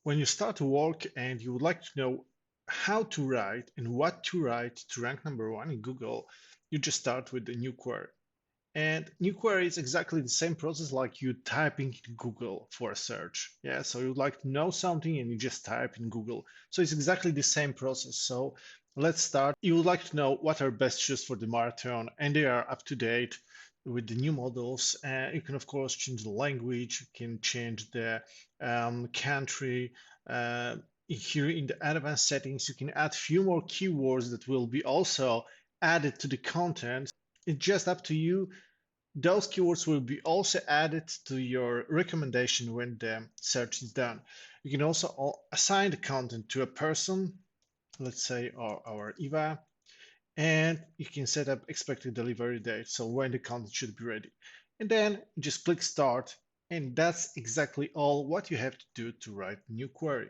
When you start to work and you would like to know how to write and what to write to rank number one in Google, you just start with a new query. And new query is exactly the same process like you typing in Google for a search. Yeah, so you would like to know something and you just type in Google. So it's exactly the same process. So let's start. You would like to know what are best shoes for the marathon, and they are up to date with the new models. You can of course change the language, you can change the country. Here in the advanced settings, you can add few more keywords that will be also added to the content. It's just up to you. Those keywords will be also added to your recommendation when the search is done. You can also assign the content to a person, let's say our Eva, and you can set up expected delivery date, so when the content should be ready. And then just click start, and that's exactly all what you have to do to write a new query.